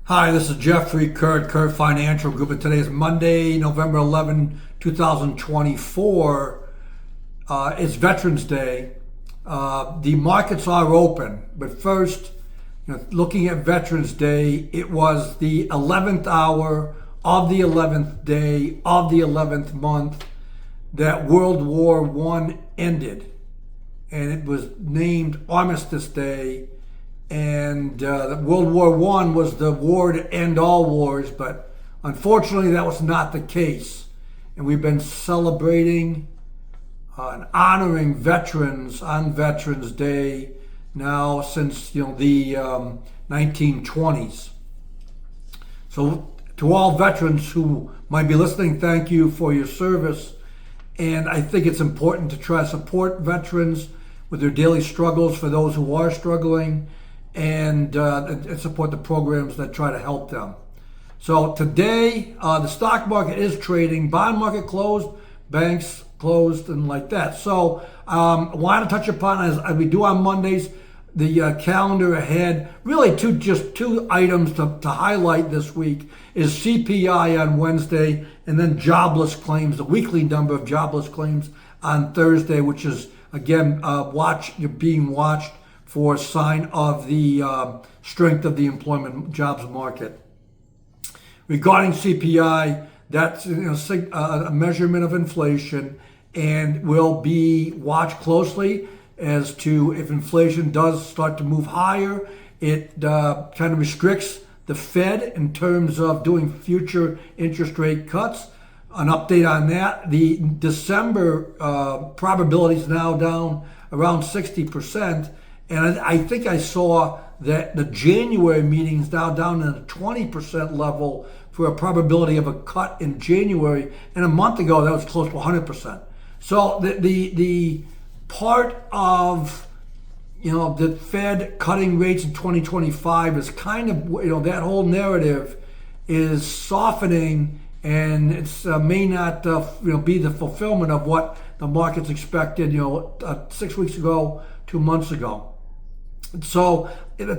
Hi, this is Jeffrey Kurt Financial Group, and today is Monday, November 11, 2024. It's Veterans Day. The markets are open, but first, looking at Veterans Day, it was the 11th hour of the 11th day of the 11th month that World War I ended, and it was named Armistice Day. And World War I was the war to end all wars, but unfortunately that was not the case. And we've been celebrating and honoring veterans on Veterans Day now since the 1920s. So to all veterans who might be listening, thank you for your service. And I think it's important to try to support veterans with their daily struggles for those who are struggling, and support the programs that try to help them. So today, the stock market is trading, bond market closed, banks closed, and like that. So I want to touch upon, as we do on Mondays, the calendar ahead. Really, just two items to highlight this week is CPI on Wednesday, and then jobless claims, the weekly number of jobless claims on Thursday, which is, again, being watched for a sign of the strength of the employment jobs market. Regarding CPI, that's a measurement of inflation, and will be watched closely as to if inflation does start to move higher. It kind of restricts the Fed in terms of doing future interest rate cuts. An update on that: the December probability is now down around 60%. And I think I saw that the January meeting is now down in a 20% level for a probability of a cut in January. And a month ago, that was close to 100%. So the part of the Fed cutting rates in 2025 is kind of that whole narrative is softening, and it's may not be the fulfillment of what the markets expected 6 weeks ago, 2 months ago. So,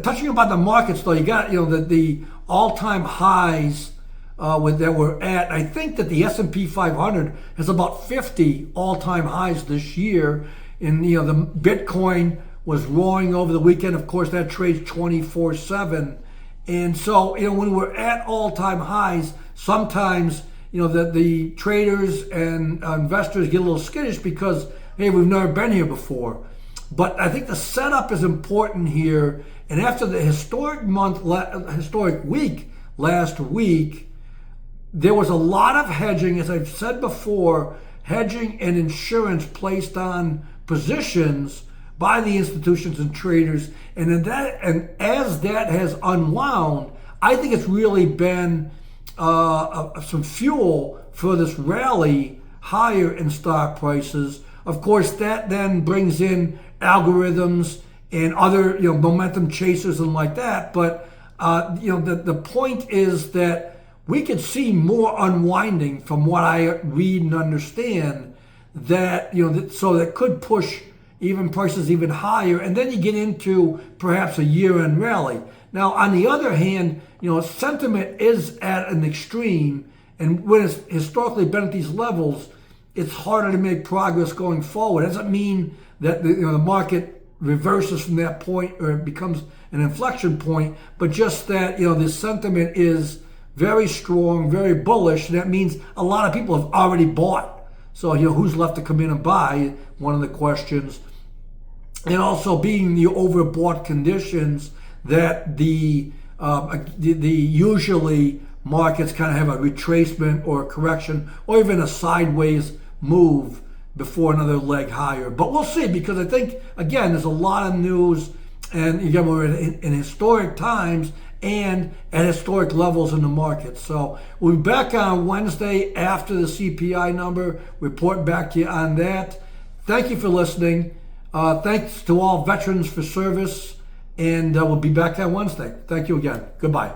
touching about the markets, though, you got the all-time highs that we're at. I think that the S&P 500 has about 50 all-time highs this year. And the Bitcoin was roaring over the weekend. Of course, that trades 24/7. And so, when we're at all-time highs, sometimes the traders and investors get a little skittish because, hey, we've never been here before. But I think the setup is important here. And after the historic week last week, there was a lot of hedging, as I've said before, hedging and insurance placed on positions by the institutions and traders. And as that has unwound, I think it's really been some fuel for this rally higher in stock prices. Of course, that then brings in algorithms and other momentum chasers and like that. But the point is that we could see more unwinding from what I read and understand, that so that could push even prices even higher, and then you get into perhaps a year-end rally. Now, on the other hand, sentiment is at an extreme, and when it's historically been at these levels, it's harder to make progress going forward. It doesn't mean that the market reverses from that point or it becomes an inflection point, but just that the sentiment is very strong, very bullish, and that means a lot of people have already bought. So who's left to come in and buy? One of the questions, and also being the overbought conditions that the usually markets kind of have a retracement or a correction or even a sideways move before another leg higher. But we'll see, because I think, again, there's a lot of news, and again, we're in historic times and at historic levels in the market. So we'll be back on Wednesday after the CPI number, report back to you on that. Thank you for listening. Thanks to all veterans for service, and we'll be back on Wednesday. Thank you again. Goodbye.